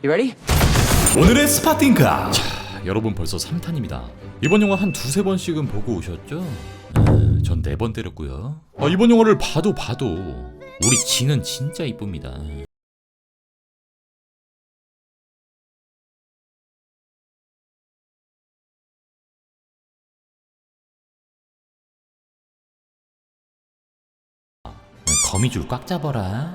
You ready? 오늘의 스파팅카. 여러분 벌써 3탄입니다. 이번 영화 한 두세 번씩은 보고 오셨죠? 전 4번 때렸고요. 이번 영화를 봐도 우리 진은 진짜 이쁩니다. 거미줄 꽉 잡아라.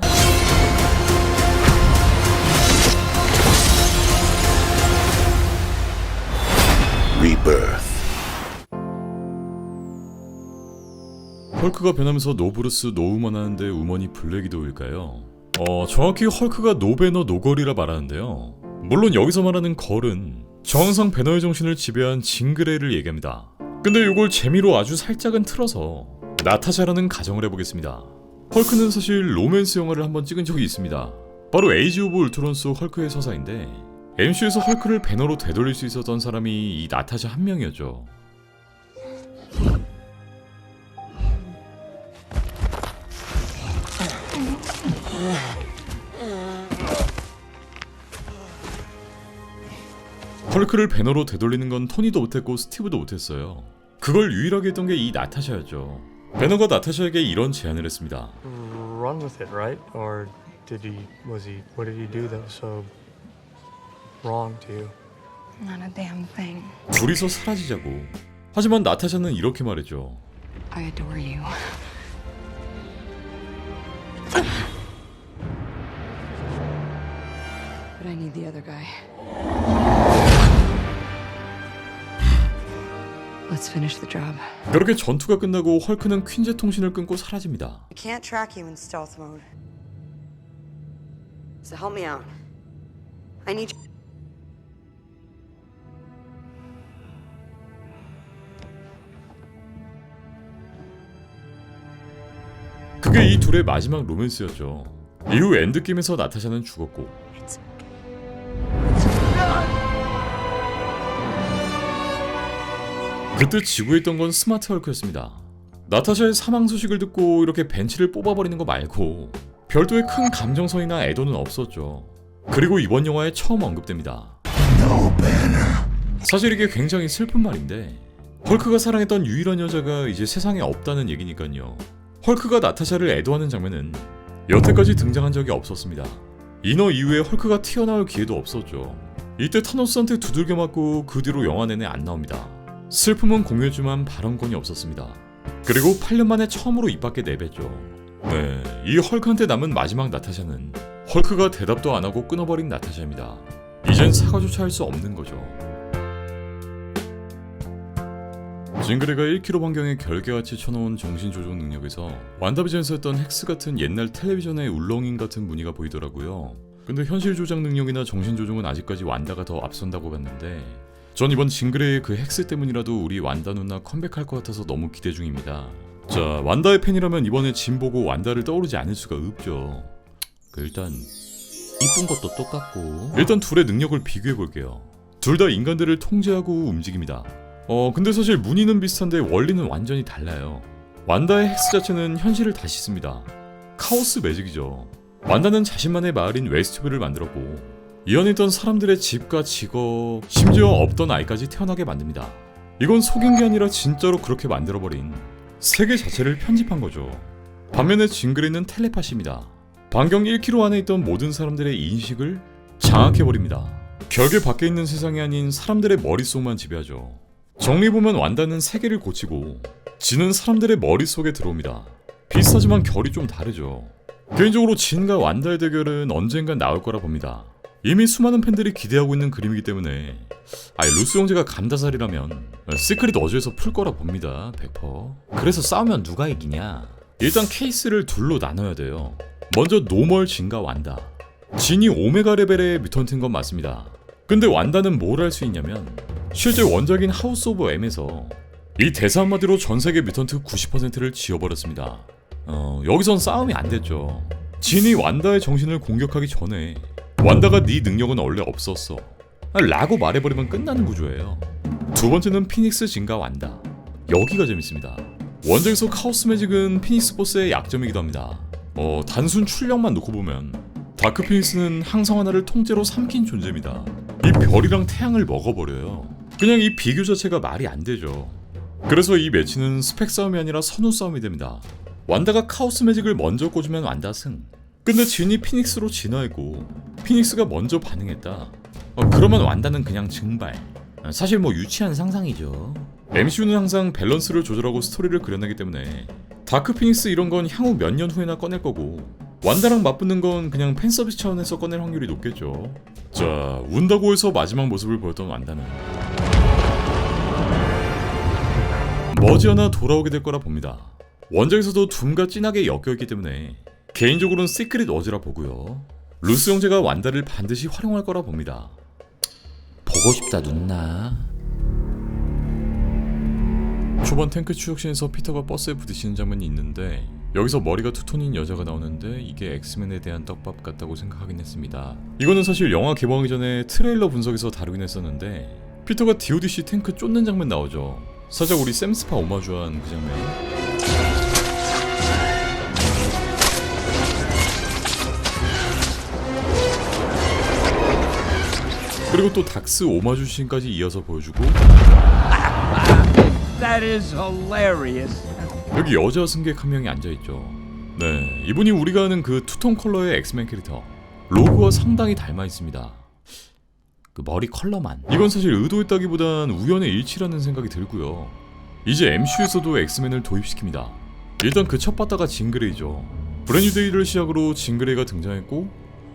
헐크가 변하면서 노 브루스 노우먼 하는데 우먼이 블랙이도일까요? 정확히 헐크가 노 배너 노걸이라 말하는데요. 물론 여기서 말하는 걸은 정상 배너의 정신을 지배한 징그레이를 얘기합니다. 근데 이걸 재미로 아주 살짝은 틀어서 나타샤라는 가정을 해보겠습니다. 헐크는 사실 로맨스 영화를 한번 찍은 적이 있습니다. 바로 에이지 오브 울트론 속 헐크의 서사인데 MCU에서 헐크를 배너로 되돌릴 수 있었던 사람이 이 나타샤 한 명이었죠. 헐크를 배너로 되돌리는 건 토니도 못했고 스티브도 못했어요. 그걸 유일하게 했던 게 이 나타샤였죠. 배너가 나타샤에게 이런 제안을 했습니다. Run with it, right? Or what did he do that was so wrong to you? Not a damn thing. 둘이서 사라지자고. 하지만 나타샤는 이렇게 말했죠. I adore you. But I need the other guy. Let's finish the job. 그렇게 전투가 끝나고 헐크는 퀸제 통신을 끊고 사라집니다. I can't track you in stealth mode. So help me out. I need you. 그게 이 둘의 마지막 로맨스였죠. 이후 엔드게임에서 나타샤는 죽었고 그때 지구에 있던 건 스마트 헐크였습니다. 나타샤의 사망 소식을 듣고 이렇게 벤치를 뽑아버리는 거 말고 별도의 큰 감정선이나 애도는 없었죠. 그리고 이번 영화에 처음 언급됩니다. 사실 이게 굉장히 슬픈 말인데 헐크가 사랑했던 유일한 여자가 이제 세상에 없다는 얘기니까요. 헐크가 나타샤를 애도하는 장면은 여태까지 등장한 적이 없었습니다. 이너 이후에 헐크가 튀어나올 기회도 없었죠. 이때 타노스한테 두들겨 맞고 그 뒤로 영화 내내 안 나옵니다. 슬픔은 공유했지만 발언권이 없었습니다. 그리고 8년 만에 처음으로 입 밖에 내뱉죠. 네, 이 헐크한테 남은 마지막 나타샤는 헐크가 대답도 안 하고 끊어버린 나타샤입니다. 이젠 사과조차 할 수 없는 거죠. 징그레가 1km 반경에 결계같이 쳐놓은 정신조종 능력에서 완다비전에서 했던 헥스 같은 옛날 텔레비전의 울렁임 같은 무늬가 보이더라고요. 근데 현실 조작 능력이나 정신조종은 아직까지 완다가 더 앞선다고 봤는데 전 이번 징그레의 그 헥스 때문이라도 우리 완다 누나 컴백할 것 같아서 너무 기대 중입니다. 자, 완다의 팬이라면 이번에 진 보고 완다를 떠오르지 않을 수가 없죠. 일단 이쁜 것도 똑같고 일단 둘의 능력을 비교해볼게요. 둘 다 인간들을 통제하고 움직입니다. 근데 사실 무늬는 비슷한데 원리는 완전히 달라요. 완다의 헥스 자체는 현실을 다시 씁니다. 카오스 매직이죠. 완다는 자신만의 마을인 웨스트뷰를 만들었고 이 안에 있던 사람들의 집과 직업, 심지어 없던 아이까지 태어나게 만듭니다. 이건 속인 게 아니라 진짜로 그렇게 만들어버린 세계 자체를 편집한 거죠. 반면에 징그레는 텔레파시입니다. 반경 1km 안에 있던 모든 사람들의 인식을 장악해버립니다. 결계 밖에 있는 세상이 아닌 사람들의 머릿속만 지배하죠. 정리해보면 완다는 세계를 고치고 진은 사람들의 머릿속에 들어옵니다. 비슷하지만 결이 좀 다르죠. 개인적으로 진과 완다의 대결은 언젠간 나올 거라 봅니다. 이미 수많은 팬들이 기대하고 있는 그림이기 때문에 루스 형제가 감다살이라면 시크릿 어즈에서 풀 거라 봅니다. 100%. 그래서 싸우면 누가 이기냐? 일단 케이스를 둘로 나눠야 돼요. 먼저 노멀 진과 완다. 진이 오메가 레벨의 뮤턴트인 건 맞습니다. 근데 완다는 뭘 할 수 있냐면 실제 원작인 하우스 오브 M에서 이 대사 한마디로 전세계 뮤턴트 90%를 지워버렸습니다. 여기선 싸움이 안 됐죠. 진이 완다의 정신을 공격하기 전에 완다가 네 능력은 원래 없었어 라고 말해버리면 끝나는 구조예요. 두 번째는 피닉스 진과 완다. 여기가 재밌습니다. 원작에서 카오스 매직은 피닉스 보스의 약점이기도 합니다. 단순 출력만 놓고 보면 다크 피닉스는 항성 하나를 통째로 삼킨 존재입니다. 이 별이랑 태양을 먹어버려요. 그냥 이 비교 자체가 말이 안 되죠. 그래서 이 매치는 스펙 싸움이 아니라 선우 싸움이 됩니다. 완다가 카오스 매직을 먼저 꽂으면 완다 승. 근데 진이 피닉스로 진화했고 피닉스가 먼저 반응했다. 그러면 완다는 그냥 증발. 사실 뭐 유치한 상상이죠. MCU는 항상 밸런스를 조절하고 스토리를 그려내기 때문에 다크 피닉스 이런 건 향후 몇 년 후에나 꺼낼 거고 완다랑 맞붙는 건 그냥 팬서비스 차원에서 꺼낼 확률이 높겠죠. 자, 운다고 해서 마지막 모습을 보였던 완다는 머지않아 돌아오게 될 거라 봅니다. 원작에서도 둠과 진하게 엮여있기 때문에 개인적으로는 시크릿 워즈라 보고요. 루스 형제가 완다를 반드시 활용할 거라 봅니다. 보고 싶다 눈나. 초반 탱크 추적신에서 피터가 버스에 부딪히는 장면이 있는데 여기서 머리가 투톤인 여자가 나오는데 이게 엑스맨에 대한 떡밥 같다고 생각하긴 했습니다. 이거는 사실 영화 개봉하기 전에 트레일러 분석에서 다루긴 했었는데 피터가 DODC 탱크 쫓는 장면 나오죠. 살짝 우리 샘스파 오마주한 그 장면. 그리고 또 닥스 오마주 씬까지 이어서 보여주고 That is hilarious. 여기 여자 승객 한 명이 앉아있죠. 네, 이분이 우리가 아는 그 투톤 컬러의 엑스맨 캐릭터 로그와 상당히 닮아있습니다. 그 머리 컬러만. 이건 사실 의도했다기보단 우연의 일치라는 생각이 들고요. 이제 MCU에서도 엑스맨을 도입시킵니다. 일단 그 첫 바다가 징그레이죠. 브랜뉴데이를 시작으로 징그레이가 등장했고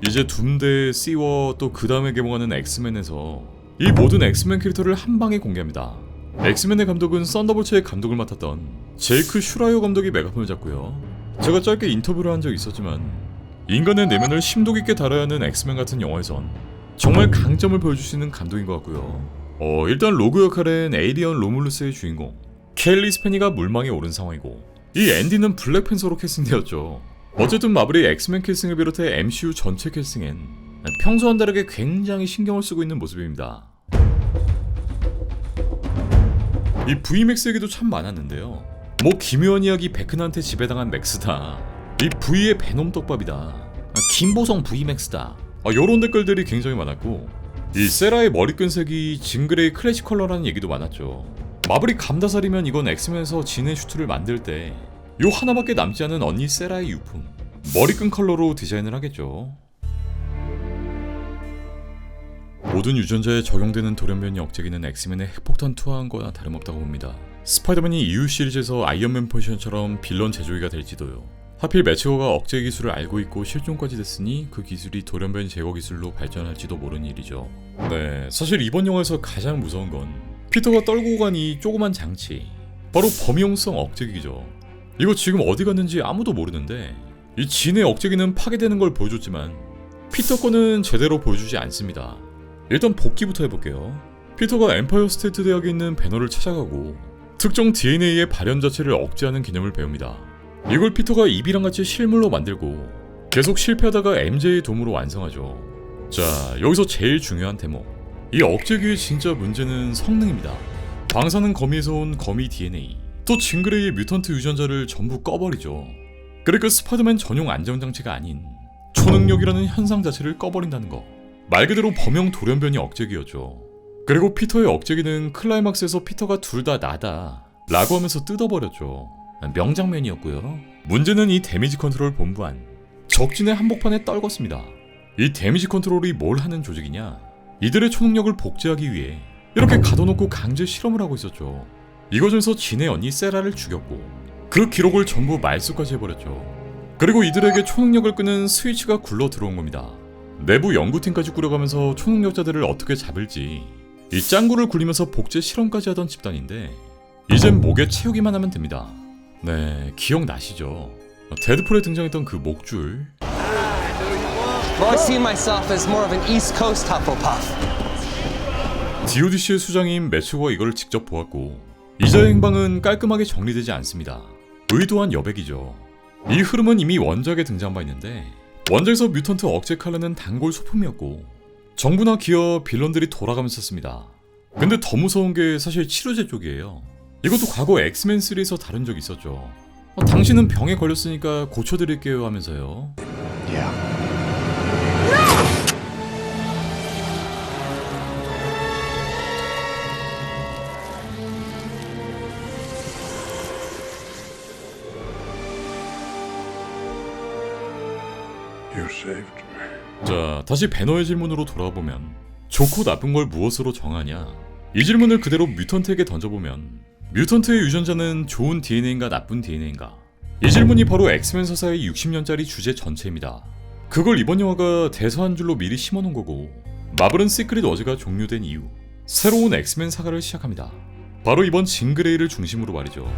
이제 둠대, 시워 또 그 다음에 개봉하는 엑스맨에서 이 모든 엑스맨 캐릭터를 한 방에 공개합니다. 엑스맨의 감독은 썬더볼츠의 감독을 맡았던 제이크 슈라이어 감독이 메가폰을 잡고요. 제가 짧게 인터뷰를 한 적이 있었지만 인간의 내면을 심도 깊게 다뤄야 하는 엑스맨 같은 영화에선 정말 강점을 보여줄 수 있는 감독인 것 같고요. 일단 로그 역할엔 에이리언 로물루스의 주인공 켈리 스페니가 물망에 오른 상황이고 이 앤디는 블랙팬서로 캐스팅되었죠. 어쨌든 마블의 엑스맨 캐스팅을 비롯해 MCU 전체 캐스팅엔 평소와는 다르게 굉장히 신경을 쓰고 있는 모습입니다. 이 VMAX 얘기도 참 많았는데요. 뭐 기묘한 이야기 베큰한테 지배당한 맥스다. 이 V의 베놈 떡밥이다. 김보성 VMAX다. 요런 댓글들이 굉장히 많았고 이 세라의 머리끈 색이 징그레이 클래식 컬러라는 얘기도 많았죠. 마블이 감다살이면 이건 엑스맨에서 진의 슈트를 만들 때 요 하나밖에 남지 않은 언니 세라의 유품 머리끈 컬러로 디자인을 하겠죠. 모든 유전자에 적용되는 돌연변이 억제기는 엑스맨의 핵폭탄 투하한 거나 다름없다고 봅니다. 스파이더맨이 EU 시리즈에서 아이언맨 포지션처럼 빌런 제조기가 될지도요. 하필 매치거가 억제 기술을 알고 있고 실종까지 됐으니 그 기술이 돌연변이 제거 기술로 발전할지도 모르는 일이죠. 네, 사실 이번 영화에서 가장 무서운 건 피터가 떨고 간 이 조그만 장치 바로 범용성 억제기죠. 이거 지금 어디 갔는지 아무도 모르는데 이 진의 억제기는 파괴되는 걸 보여줬지만 피터 거는 제대로 보여주지 않습니다. 일단 복귀부터 해볼게요. 피터가 엠파이어 스테이트 대학에 있는 배너를 찾아가고 특정 DNA의 발현 자체를 억제하는 개념을 배웁니다. 이걸 피터가 입이랑 같이 실물로 만들고 계속 실패하다가 MJ의 도움으로 완성하죠. 자, 여기서 제일 중요한 대목. 이 억제기의 진짜 문제는 성능입니다. 방사능 거미에서 온 거미 DNA 또 징그레이의 뮤턴트 유전자를 전부 꺼버리죠. 그러니까 스파이더맨 전용 안정장치가 아닌 초능력이라는 현상 자체를 꺼버린다는 거. 말 그대로 범용 돌연변이 억제기였죠. 그리고 피터의 억제기는 클라이막스에서 피터가 둘 다 나다 라고 하면서 뜯어버렸죠. 명장면이었고요. 문제는 이 데미지 컨트롤 본부안 적진의 한복판에 떨궜습니다. 이 데미지 컨트롤이 뭘 하는 조직이냐, 이들의 초능력을 복제하기 위해 이렇게 가둬놓고 강제 실험을 하고 있었죠. 이거전에서 진의 언니 세라를 죽였고 그 기록을 전부 말소까지 해버렸죠. 그리고 이들에게 초능력을 끄는 스위치가 굴러 들어온 겁니다. 내부 연구팀까지 꾸려가면서 초능력자들을 어떻게 잡을지 이 짱구를 굴리면서 복제 실험까지 하던 집단인데 이젠 목에 채우기만 하면 됩니다. 네, 기억나시죠? 데드풀에 등장했던 그 목줄. Well, I see myself as more of an East Coast Hufflepuff. DODC의 수장인 매츠고가 이걸 직접 보았고 이자의 행방은 깔끔하게 정리되지 않습니다. 의도한 여백이죠. 이 흐름은 이미 원작에 등장한 바 있는데 원작에서 뮤턴트 억제 칼라는 단골 소품이었고 정부나 기업, 빌런들이 돌아가면서 씁니다. 근데 더 무서운 게 사실 치료제 쪽이에요. 이것도 과거 엑스맨3에서 다룬 적 있었죠. 당신은 병에 걸렸으니까 고쳐드릴게요 하면서요. Yeah. 자, 다시 배너의 질문으로 돌아보면 좋고 나쁜 걸 무엇으로 정하냐? 이 질문을 그대로 뮤턴트에게 던져보면 뮤턴트의 유전자는 좋은 DNA인가 나쁜 DNA인가? 이 질문이 바로 엑스맨 서사의 60년짜리 주제 전체입니다. 그걸 이번 영화가 대사 한 줄로 미리 심어놓은 거고, 마블은 시크릿 워즈가 종료된 이후 새로운 엑스맨 사가를 시작합니다. 바로 이번 징그레이를 중심으로 말이죠.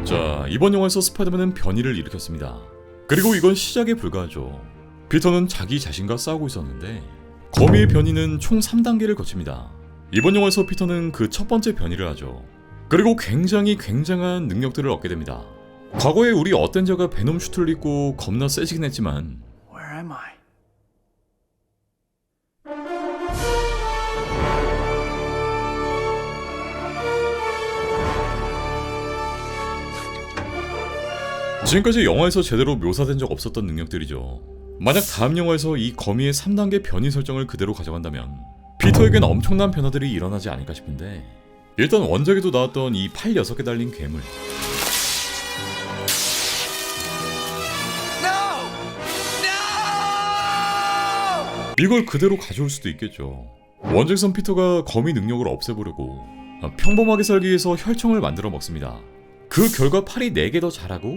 자, 이번 영화에서 스파이더맨은 변이를 일으켰습니다. 그리고 이건 시작에 불과하죠. 피터는 자기 자신과 싸우고 있었는데 거미의 변이는 총 3단계를 거칩니다. 이번 영화에서 피터는 그 첫 번째 변이를 하죠. 그리고 굉장한 능력들을 얻게 됩니다. 과거에 우리 어떤 자가 베놈 슈트를 입고 겁나 세지긴 했지만 Where am I? 지금까지 영화에서 제대로 묘사된 적 없었던 능력들이죠. 만약 다음 영화에서 이 거미의 3단계 변이 설정을 그대로 가져간다면 피터에겐 엄청난 변화들이 일어나지 않을까 싶은데, 일단 원작에도 나왔던 이 팔 6개 달린 괴물, 이걸 그대로 가져올 수도 있겠죠. 원작선 피터가 거미 능력을 없애보려고 평범하게 살기 위해서 혈청을 만들어 먹습니다. 그 결과 팔이 4개 더 자라고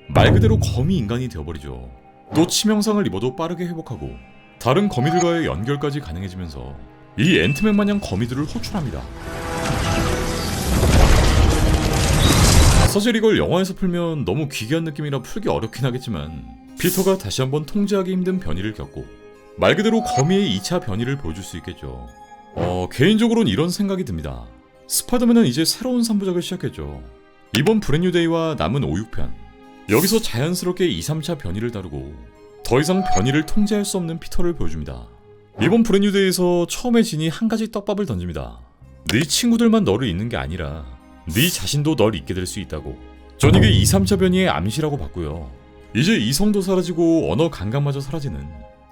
말 그대로 거미 인간이 되어버리죠. 또 치명상을 입어도 빠르게 회복하고 다른 거미들과의 연결까지 가능해지면서 이 앤트맨 마냥 거미들을 호출합니다. 사실 이걸 영화에서 풀면 너무 기괴한 느낌이라 풀기 어렵긴 하겠지만, 피터가 다시 한번 통제하기 힘든 변이를 겪고 말 그대로 거미의 2차 변이를 보여줄 수 있겠죠. 개인적으로는 이런 생각이 듭니다. 스파이더맨은 이제 새로운 3부작을 시작했죠. 이번 브랜뉴데이와 남은 5, 6편, 여기서 자연스럽게 2, 3차 변이를 다루고 더 이상 변이를 통제할 수 없는 피터를 보여줍니다. 이번 브랜뉴데이에서 처음에 진이 한 가지 떡밥을 던집니다. 네 친구들만 너를 잊는 게 아니라 네 자신도 널 잊게 될 수 있다고. 전 이게 2, 3차 변이의 암시라고 봤고요. 이제 이성도 사라지고 언어 감각마저 사라지는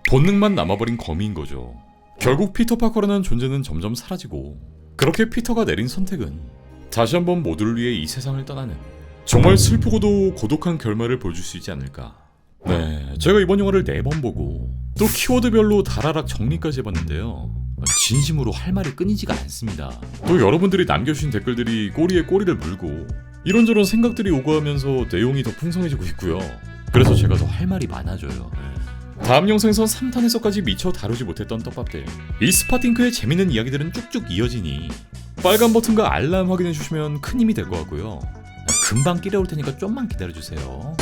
본능만 남아버린 거미인 거죠. 결국 피터 파커라는 존재는 점점 사라지고, 그렇게 피터가 내린 선택은 다시 한번 모두를 위해 이 세상을 떠나는 정말 슬프고도 고독한 결말을 보여줄 수 있지 않을까. 네, 제가 이번 영화를 4번 보고 또 키워드별로 다라락 정리까지 해봤는데요, 진심으로 할 말이 끊이지가 않습니다. 또 여러분들이 남겨주신 댓글들이 꼬리에 꼬리를 물고 이런저런 생각들이 오고 하면서 내용이 더 풍성해지고 있고요. 그래서 제가 더 할 말이 많아져요. 다음 영상에선 3탄에서까지 미처 다루지 못했던 떡밥들, 이 스파팅크의 재밌는 이야기들은 쭉쭉 이어지니 빨간 버튼과 알람 확인해주시면 큰 힘이 될 것 같고요. 금방 끼려올 테니까 좀만 기다려주세요.